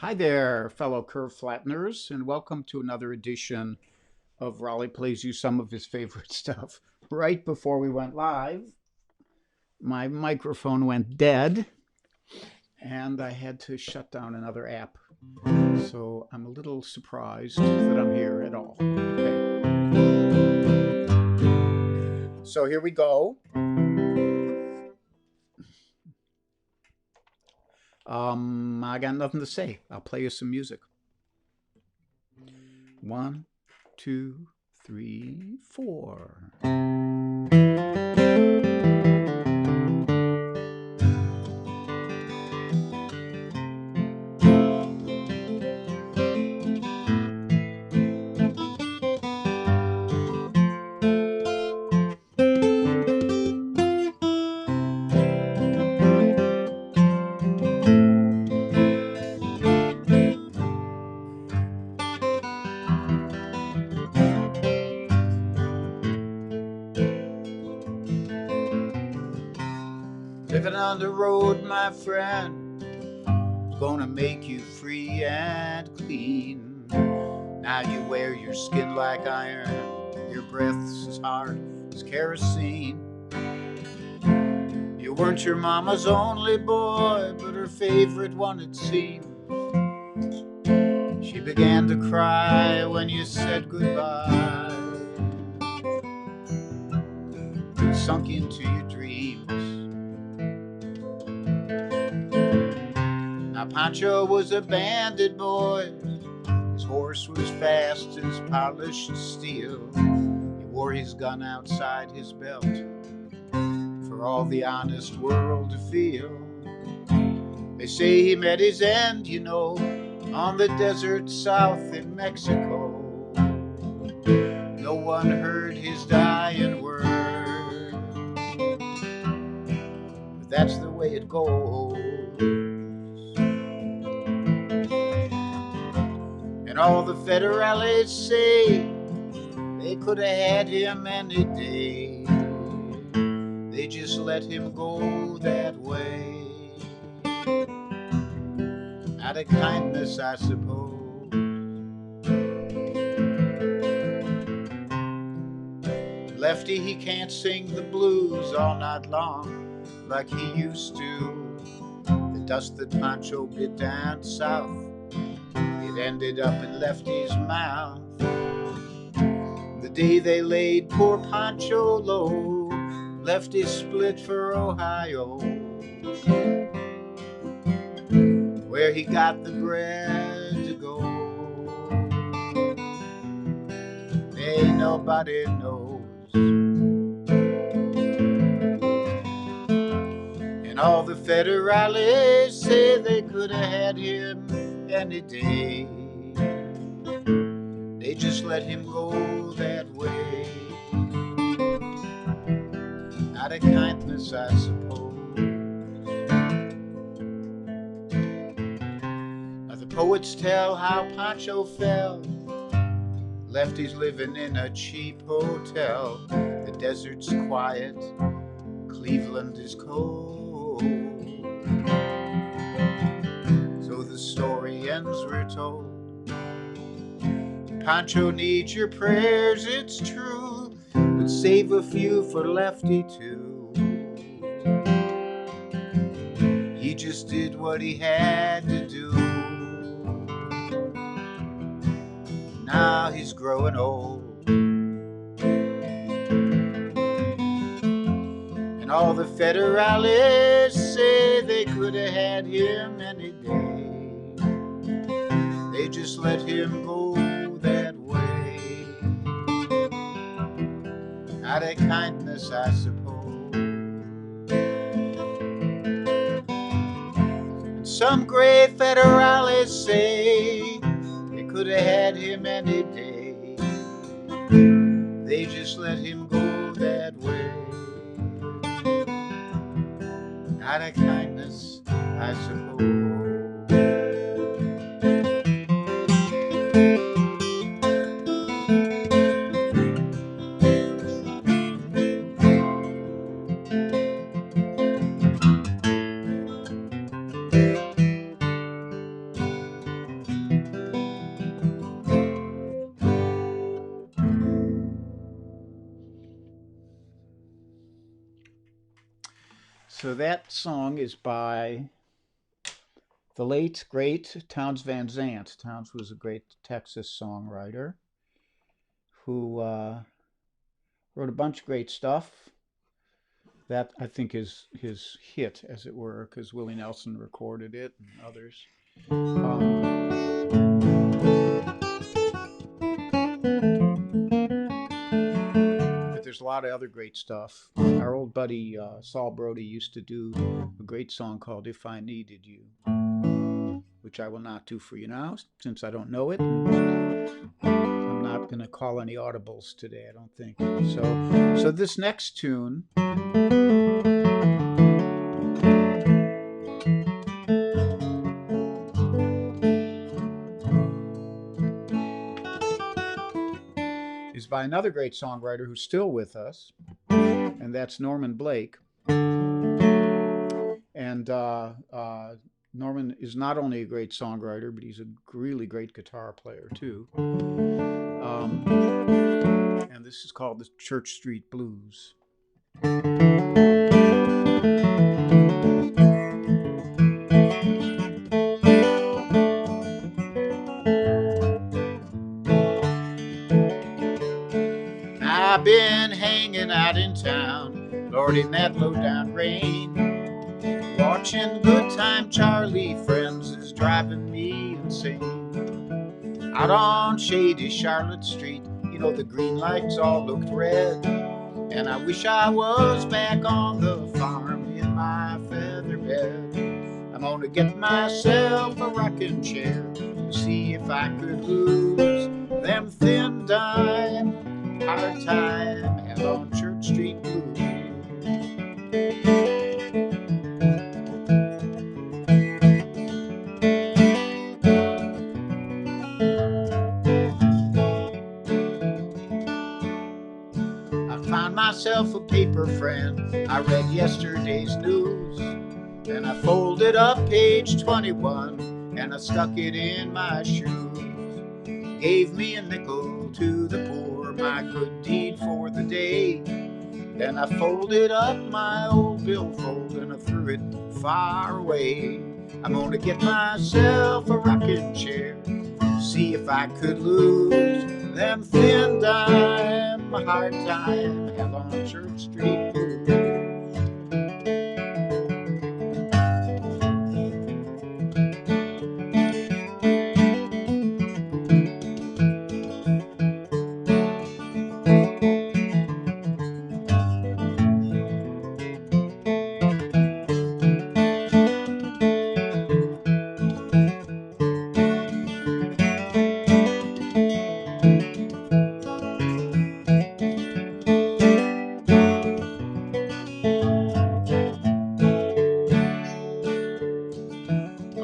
Hi there, fellow curve flatteners, and welcome to another edition of Raleigh Plays You Some of His Favorite Stuff. Right before we went live, my microphone went dead, and I had to shut down another app. So I'm a little surprised that I'm here at all. Okay. So here we go. I got nothing to say. I'll play you some music. 1, 2, 3, 4. Living on the road, my friend, gonna make you free and clean. Now you wear your skin like iron, your breath's as hard as kerosene. You weren't your mama's only boy, but her favorite one it seemed. She began to cry when you said goodbye, sunk into your dreams. Now Poncho was a bandit boy. His horse was fast as polished steel. He wore his gun outside his belt for all the honest world to feel. They say he met his end, on the desert south in Mexico. No one heard his dying word, but that's the way it goes. And all the federales say they could have had him any day. They just let him go that way, out of kindness, I suppose. Lefty, he can't sing the blues all night long like he used to. The dust that Poncho bit down south, it ended up in Lefty's mouth. The day they laid poor Poncho low, Lefty split for Ohio, where he got the bread to go. Ain't nobody knows. And all the federales say they could have had him any day. They just let him go that way, out of kindness, I suppose. Now the poets tell how Poncho fell. Lefty's living in a cheap hotel. The desert's quiet, Cleveland is cold. So the story ends, we're told. Poncho needs your prayers, it's true, but save a few for Lefty too. He just did what he had to do. Now he's growing old. And all the federales say they could have had him any day. They just let him go that way, out of kindness, I suppose. And some great federales say they could have had him any day. They just let him go that way, out of kindness, I suppose. So that song is by the late, great Townes Van Zandt. Townes was a great Texas songwriter who wrote a bunch of great stuff. That, I think, is his hit, as it were, because Willie Nelson recorded it and others. But there's a lot of other great stuff. Our old buddy Saul Brody used to do a great song called If I Needed You, which I will not do for you now since I don't know it. I'm not going to call any audibles today, I don't think. So this next tune is by another great songwriter who's still with us, and that's Norman Blake. And Norman is not only a great songwriter, but he's a really great guitar player too. And this is called the Church Street Blues. I've been hanging out in town, Lord, in that low-down rain, watching Good Time Charlie friends is driving me insane. Out on shady Charlotte Street, you know, the green lights all looked red, and I wish I was back on the farm in my feather bed. I'm gonna get myself a rocking chair to see if I could lose them thin dime hard time and on Church Street Blues. I found myself a paper friend. I read yesterday's news, and I folded up page 21 and I stuck it in my shoes. Gave me a nickel to the poor, my good deed for the day. Then I folded up my old billfold and I threw it far away. I'm gonna get myself a rocking chair, see if I could lose them thin dime hard time hell on Church Street Blues.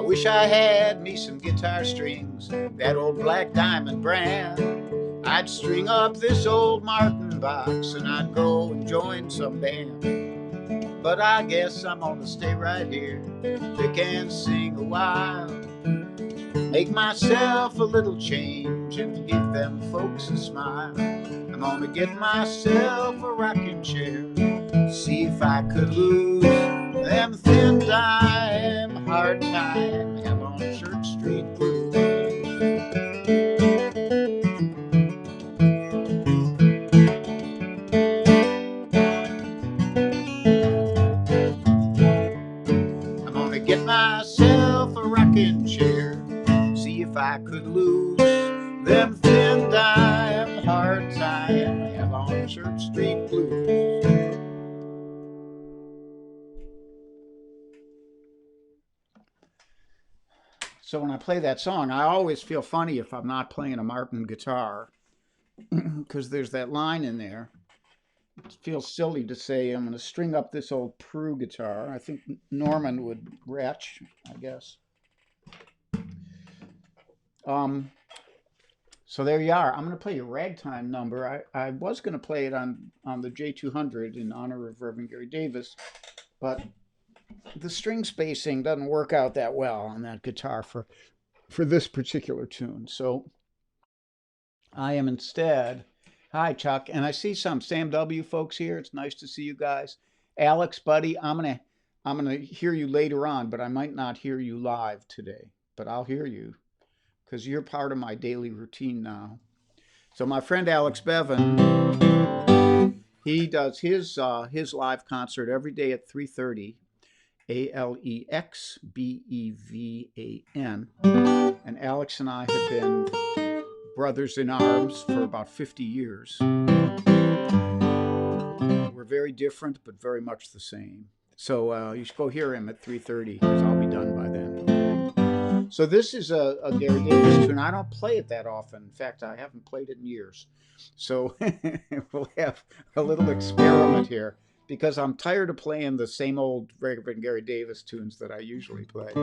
Wish I had me some guitar strings, that old Black Diamond brand. I'd string up this old Martin box and I'd go and join some band. But I guess I'm gonna stay right here, pick and sing a while, make myself a little change and give them folks a smile. I'm gonna get myself a rocking chair, see if I could lose them thin dime hard time hell on Church Street Blues. I'm gonna get myself a rocking chair, see if I could lose them thin dime hard time hell on Church Street Blues. So when I play that song, I always feel funny if I'm not playing a Martin guitar, because there's that line in there. It feels silly to say I'm going to string up this old Prue guitar. I think Norman would retch, I guess. So there you are. I'm going to play a ragtime number. I was going to play it on the J200 in honor of Reverend Gary Davis, but the string spacing doesn't work out that well on that guitar for this particular tune. So I am instead, hi Chuck, and I see some Sam W folks here. It's nice to see you guys. Alex, buddy, I'm I'm going to hear you later on, but I might not hear you live today. But I'll hear you because you're part of my daily routine now. So my friend Alex Bevan, he does his live concert every day at 3:30, ALEXBEVAN. And Alex and I have been brothers in arms for about 50 years. We're very different, but very much the same. So you should go hear him at 3:30 because I'll be done by then. So this is a Gary Davis tune. I don't play it that often. In fact, I haven't played it in years. So we'll have a little experiment here because I'm tired of playing the same old Reverend Gary Davis tunes that I usually play.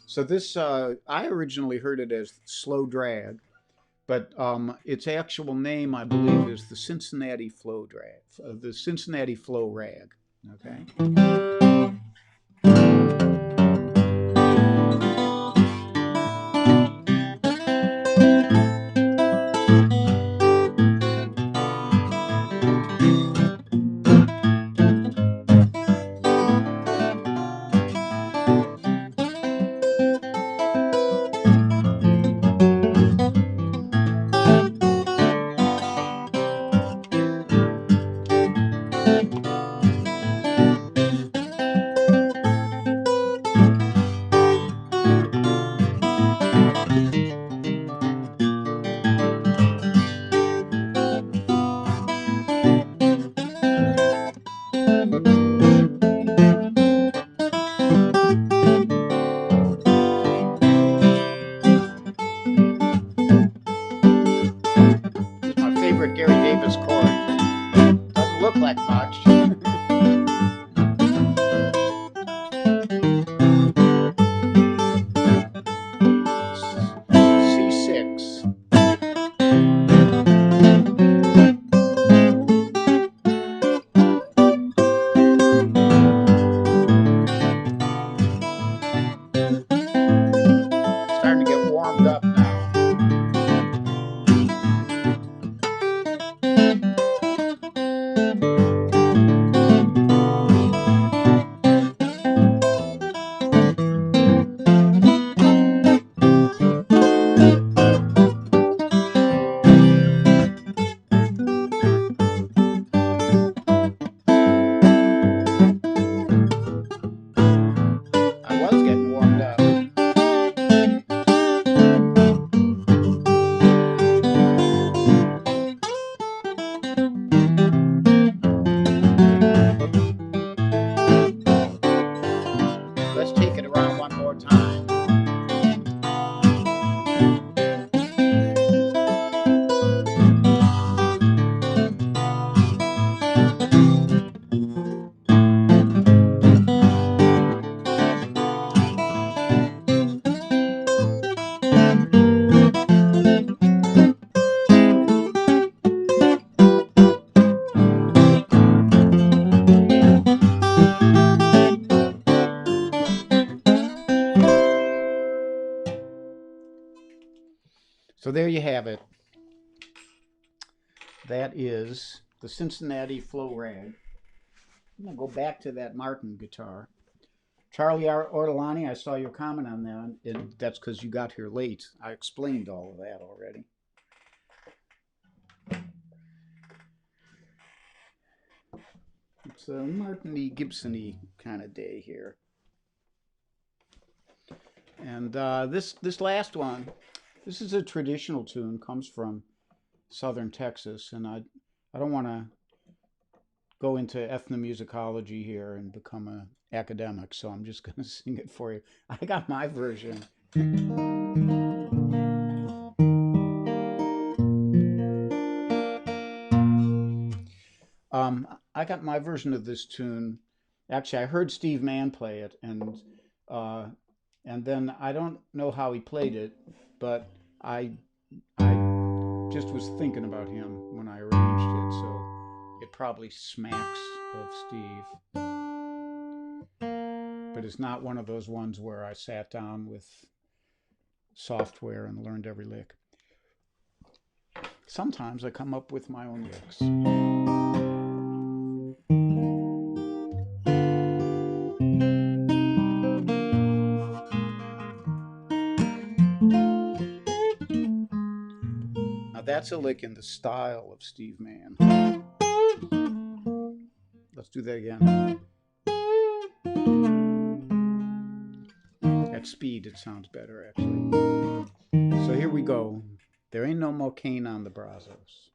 So this, I originally heard it as Slow Drag, but its actual name, I believe, is the Cincinnati Flow Drag, the Cincinnati Flow Rag. Okay. Gary Davis chord. Doesn't look like much. C6. Starting to get warmed up now. I was getting warmed up. Let's take it around one more time. So there you have it. That is the Cincinnati Flow Rag. I'm going to go back to that Martin guitar. Charlie Ortolani, I saw your comment on that, and that's because you got here late. I explained all of that already. It's a Martin-y, Gibson-y kind of day here. And this last one, this is a traditional tune, comes from southern Texas, and I don't want to go into ethnomusicology here and become an academic, so I'm just going to sing it for you. I got my version. I got my version of this tune. Actually, I heard Steve Mann play it, and then I don't know how he played it, but I just was thinking about him when I arranged it, so it probably smacks of Steve. But it's not one of those ones where I sat down with software and learned every lick. Sometimes I come up with my own licks. that's a lick in the style of Steve Mann. Let's do that again. At speed, it sounds better, actually. So here we go. There ain't no McCain on the Brazos.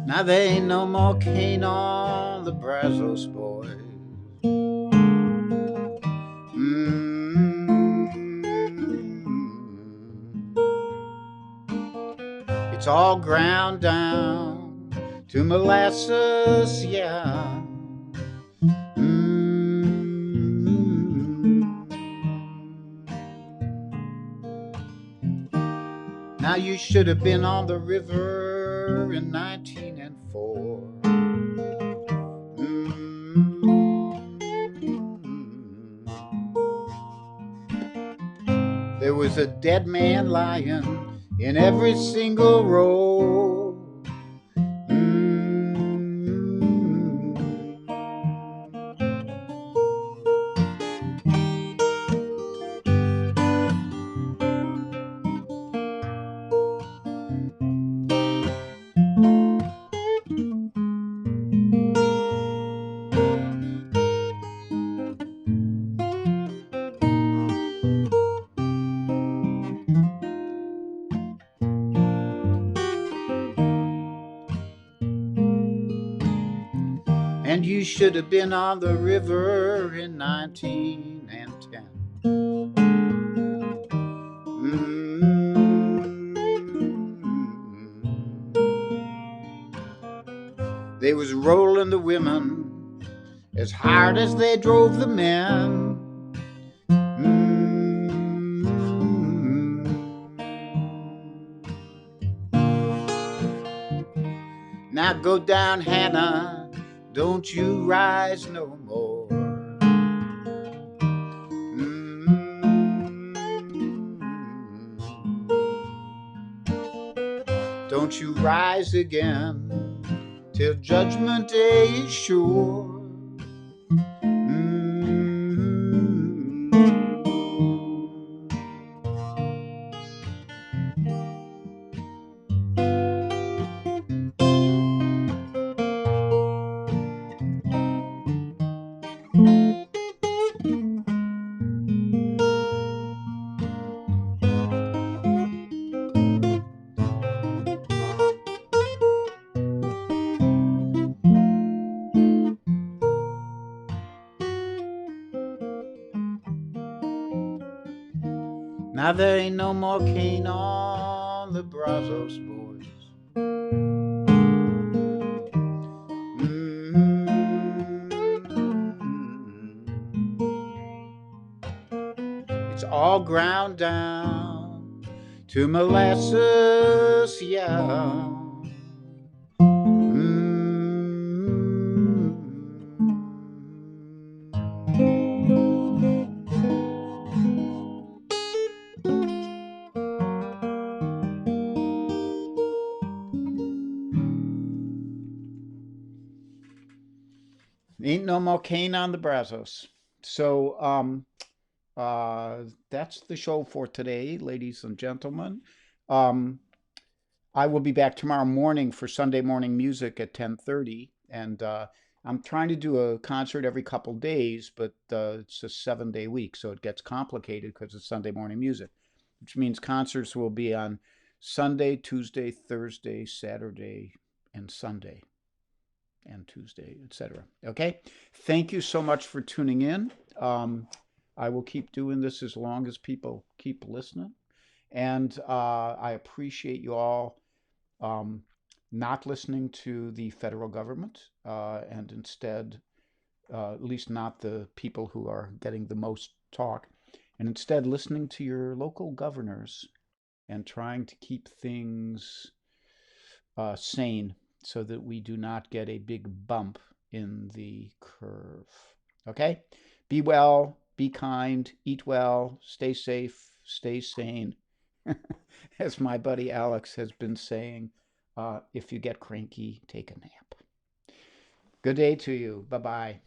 Now there ain't no McCain on the Brazos, boys. It's all ground down to molasses, yeah. Now you should have been on the river in 1904. There was a dead man lying in every single row. And you should have been on the river in 1910. They was rolling the women as hard as they drove the men. Now go down, Hannah, don't you rise no more. Don't you rise again till judgment day is sure. Now there ain't no McCain on the Brazos, boys. It's all ground down to molasses, yeah. Ain't no McCain on the Brazos. So that's the show for today, ladies and gentlemen. I will be back tomorrow morning for Sunday morning music at 10:30, and I'm trying to do a concert every couple days, but it's a 7-day week, so it gets complicated because it's Sunday morning music, which means concerts will be on Sunday, Tuesday, Thursday, Saturday, and Sunday, and Tuesday, etc. Okay? Thank you so much for tuning in. I will keep doing this as long as people keep listening. And I appreciate you all not listening to the federal government and instead, at least not the people who are getting the most talk, and instead listening to your local governors and trying to keep things sane so that we do not get a big bump in the curve. Okay? Be well, be kind, eat well, stay safe, stay sane. As my buddy Alex has been saying, if you get cranky, take a nap. Good day to you. Bye bye.